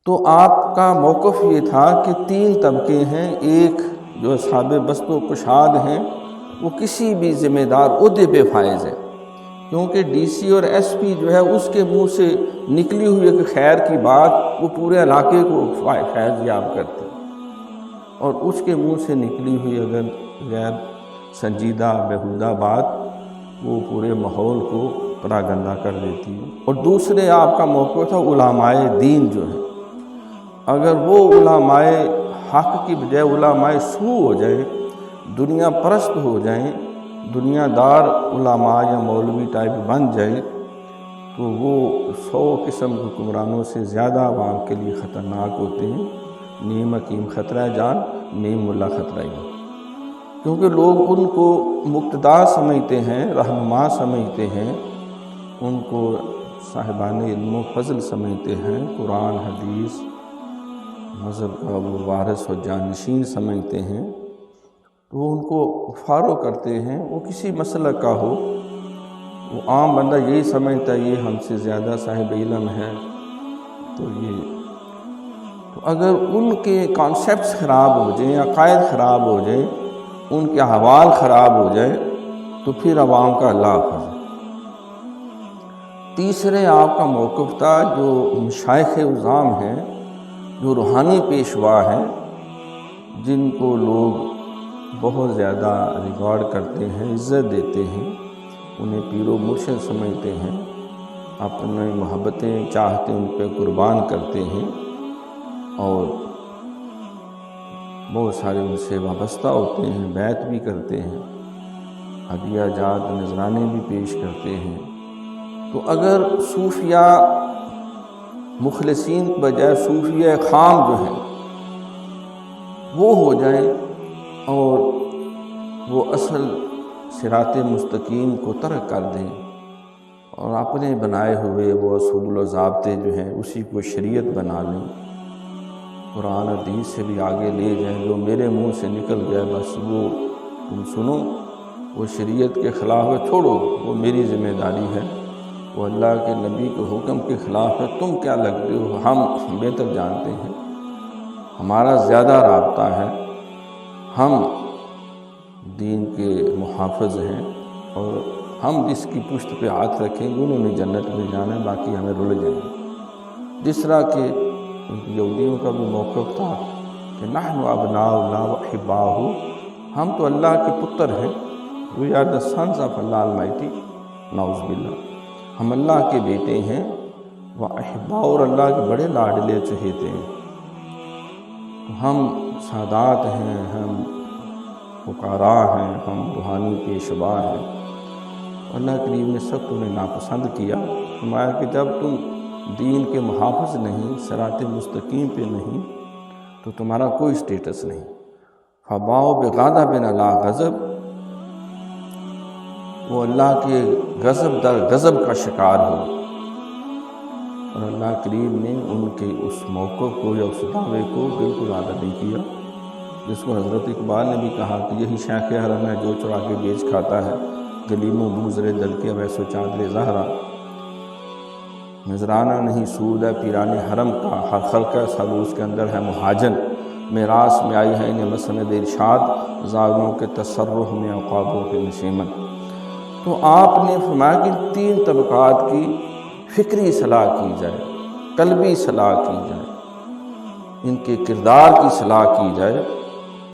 تو آپ کا موقف یہ تھا کہ 3 طبقے ہیں، ایک جو اصحاب بسط و کشاد ہیں وہ کسی بھی ذمہ دار عہدے پہ فائز ہے، کیونکہ ڈی سی اور ایس پی جو ہے اس کے منہ سے نکلی ہوئی ایک خیر کی بات وہ پورے علاقے کو فیض یاب کرتی، اور اس کے منہ سے نکلی ہوئی اگر غیر سنجیدہ بیہودہ بات وہ پورے ماحول کو پراگندہ کر دیتی ہے۔ اور دوسرے آپ کا موقع تھا علماء دین جو ہے، اگر وہ علماء حق کی بجائے علماء سو ہو جائیں، دنیا پرست ہو جائیں، دنیا دار علماء یا مولوی ٹائپ بن جائیں، تو وہ 100 قسم کے حکمرانوں سے زیادہ عوام کے لیے خطرناک ہوتے ہیں۔ نیم حکیم خطرہ جان، نیم ملا خطرہ جان، کیونکہ لوگ ان کو مقتدا سمجھتے ہیں، رہنما سمجھتے ہیں، ان کو صاحبان علم و فضل سمجھتے ہیں، قرآن حدیث مذہب کا وہ وارث و جانشین سمجھتے ہیں، تو وہ ان کو فالو کرتے ہیں۔ وہ کسی مسلک کا ہو، وہ عام بندہ یہی سمجھتا ہے یہ ہم سے زیادہ صاحب علم ہے، تو اگر ان کے کانسیپٹس خراب ہو جائیں، عقائد خراب ہو جائیں، ان کے احوال خراب ہو جائے تو پھر عوام کا اللہ حافظ۔ تیسرے آپ کا موقف تھا جو مشائخ عظام ہیں، جو روحانی پیشوا ہیں، جن کو لوگ بہت زیادہ ریگارڈ کرتے ہیں، عزت دیتے ہیں، انہیں پیر و مرشد سمجھتے ہیں، اپنے محبتیں چاہتے ان پہ قربان کرتے ہیں، اور بہت سارے ان سے وابستہ ہوتے ہیں، بیعت بھی کرتے ہیں، ہدیہ جات نذرانے بھی پیش کرتے ہیں۔ تو اگر صوفیہ مخلصین کے بجائے صوفیہ خام جو ہیں وہ ہو جائیں اور وہ اصل صراط مستقیم کو ترک کر دیں اور اپنے بنائے ہوئے وہ اصول و ضابطے جو ہیں اسی کو شریعت بنا لیں، قرآن حدیث سے بھی آگے لے جائیں، جو میرے منہ سے نکل گیا بس وہ تم سنو، وہ شریعت کے خلاف ہے، چھوڑو، وہ میری ذمہ داری ہے، وہ اللہ کے نبی کے حکم کے خلاف ہے، تم کیا لگتے ہو، ہم بہتر جانتے ہیں، ہمارا زیادہ رابطہ ہے، ہم دین کے محافظ ہیں، اور ہم جس کی پشت پہ ہاتھ رکھیں گے انہوں نے جنت میں جانا ہے، باقی ہمیں رل جائیں گے۔ جس طرح کہ یہودیوں کا بھی موقف تھا کہ نحن ابناء اللہ و احباہ، ہم تو اللہ کے پتر ہیں، we are the sons of Allah Almighty، نعوذ باللہ، ہم اللہ کے بیٹے ہیں، وہ احباء اور اللہ کے بڑے لاڈلے چہیتے ہیں، تو ہم سادات ہیں، ہم فقراء ہیں، ہم روحانی پیشوا ہیں۔ اللہ کریم نے سخت انہیں ناپسند کیا، فرمایا کہ جب تم دین کے محافظ نہیں، صراط مستقیم پہ نہیں، تو تمہارا کوئی سٹیٹس نہیں۔ فباؤ بغضب علی غضب، وہ اللہ کے غضب در غضب کا شکار ہو، اور اللہ کریم نے ان کے اس موقف کو یا اس دعوے کو بالکل عادت نہیں کیا، جس کو حضرت اقبال نے بھی کہا کہ یہی شیخ حرم ہے جو چرا کے بیچ کھاتا ہے، گلیموں بوزرے دل کے ویسو چادر زہرا، نذرانہ نہیں سود ہے پیران حرم کا، ہر خلقہ سب اس کے اندر ہے مہاجن، میراث میں آئی ہے انہیں مسند ارشاد، زاغوں کے تصرف میں عقابوں کے نشیمن۔ تو آپ نے فرمایا کہ 3 طبقات کی فکری اصلاح کی جائے، قلبی اصلاح کی جائے، ان کے کردار کی اصلاح کی جائے،